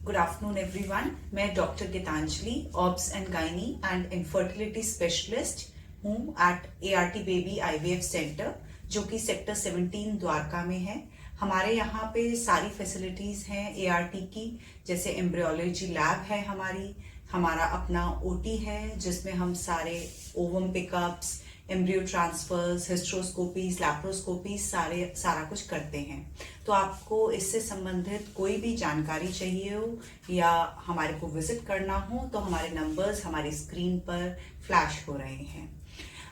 Good afternoon everyone. मैं doctor Geetanjali, obs and gynae and infertility specialist हूँ at ART baby IVF centre, जो कि sector 17 Dwarka में है। हमारे यहाँ पे सारी फैसिलिटीज हैं ART की, जैसे एम्ब्रियोलॉजी लैब है हमारा अपना OT है, जिसमें हम सारे ओवम पिकअप्स, एम्ब्रियो ट्रांसफर्स, हिस्ट्रोस्कोपीज, लैप्रोस्कोपीज सारा कुछ करते हैं। तो आपको इससे संबंधित कोई भी जानकारी चाहिए हो या हमारे को विजिट करना हो तो हमारे नंबर्स हमारी स्क्रीन पर फ्लैश हो रहे हैं।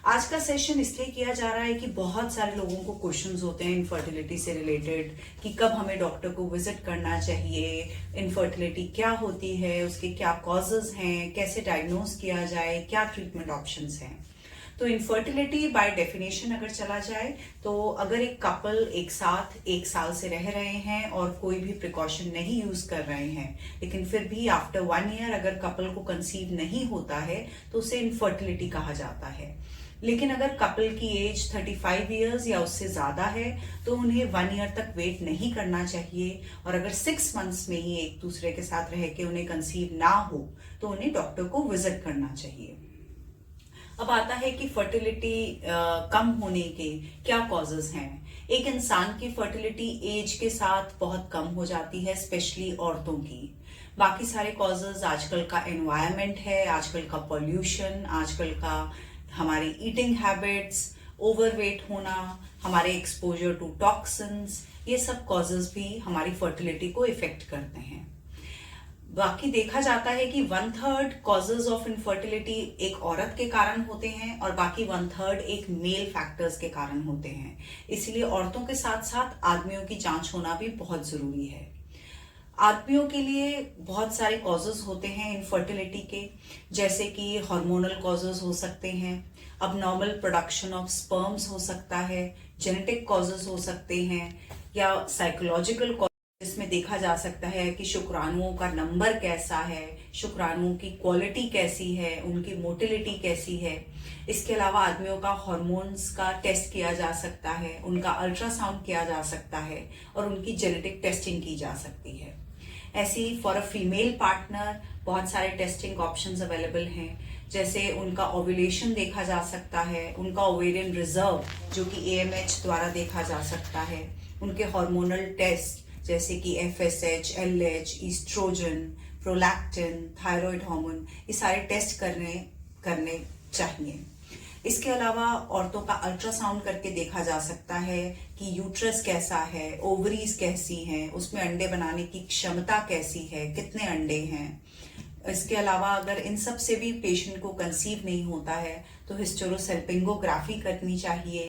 आज का सेशन इसलिए किया जा रहा है कि बहुत सारे लोगों को क्वेश्चंस होते हैं इनफर्टिलिटी से रिलेटेड कि कब हमें डॉक्टर को विजिट करना चाहिए, इनफर्टिलिटी क्या होती है, उसके क्या कॉजेज हैं, कैसे डायग्नोज किया जाए, क्या ट्रीटमेंट ऑप्शंस हैं। तो इनफर्टिलिटी बाय डेफिनेशन अगर चला जाए तो अगर एक कपल एक साथ 1 साल से रह रहे हैं और कोई भी प्रिकॉशन नहीं यूज कर रहे हैं, लेकिन फिर भी आफ्टर 1 ईयर अगर कपल को कंसीव नहीं होता है तो उसे इनफर्टिलिटी कहा जाता है। लेकिन अगर कपल की एज 35 इयर्स या उससे ज्यादा है तो उन्हें 1 ईयर तक वेट नहीं करना चाहिए, और अगर 6 मंथ्स में ही एक दूसरे के साथ रह के उन्हें कंसीव ना हो तो उन्हें डॉक्टर को विजिट करना चाहिए। अब आता है कि फर्टिलिटी कम होने के क्या कॉजेज हैं। एक इंसान की फर्टिलिटी एज के साथ बहुत कम हो जाती है, स्पेशली औरतों की। बाकी सारे कॉजेज आजकल का एनवायरनमेंट है, आजकल का पॉल्यूशन, आजकल का हमारी ईटिंग हैबिट्स, ओवरवेट होना, हमारे एक्सपोजर टू टॉक्सिन्स, ये सब कॉजेज भी हमारी फर्टिलिटी को इफेक्ट करते हैं। बाकी देखा जाता है कि 1/3 कॉजेज ऑफ इनफर्टिलिटी एक औरत के कारण होते हैं और बाकी 1/3 एक मेल फैक्टर्स के कारण होते हैं। इसलिए औरतों के साथ साथ आदमियों की जांच होना भी बहुत जरूरी है। आदमियों के लिए बहुत सारे कॉजेज होते हैं इनफर्टिलिटी के, जैसे कि हार्मोनल कॉजेज हो सकते हैं, अबनॉर्मल प्रोडक्शन ऑफ स्पर्म्स हो सकता है, जेनेटिक कॉजेज हो सकते हैं, या साइकोलॉजिकल, इसमें देखा जा सकता है कि शुक्राणुओं का नंबर कैसा है, शुक्राणुओं की क्वालिटी कैसी है, उनकी मोटिलिटी कैसी है। इसके अलावा आदमियों का हार्मोन्स का टेस्ट किया जा सकता है, उनका अल्ट्रासाउंड किया जा सकता है और उनकी जेनेटिक टेस्टिंग की जा सकती है। ऐसी फॉर अ फीमेल पार्टनर बहुत सारे टेस्टिंग ऑप्शंस अवेलेबल हैं, जैसे उनका ओव्यूलेशन देखा जा सकता है, उनका ओवेरियन रिजर्व जो कि AMH द्वारा देखा जा सकता है, उनके हार्मोनल टेस्ट जैसे कि FSH, LH, oestrogen, prolactin, thyroid hormone, ये सारे टेस्ट करने चाहिए। इसके अलावा औरतों का अल्ट्रासाउंड करके देखा जा सकता है कि यूट्रस कैसा है, ओवरीज कैसी हैं, उसमें अंडे बनाने की क्षमता कैसी है, कितने अंडे हैं। इसके अलावा अगर इन सब से भी पेशेंट को कंसीव नहीं होता है तो हिस्टेरोसैल्पिंगोग्राफी करनी चाहिए।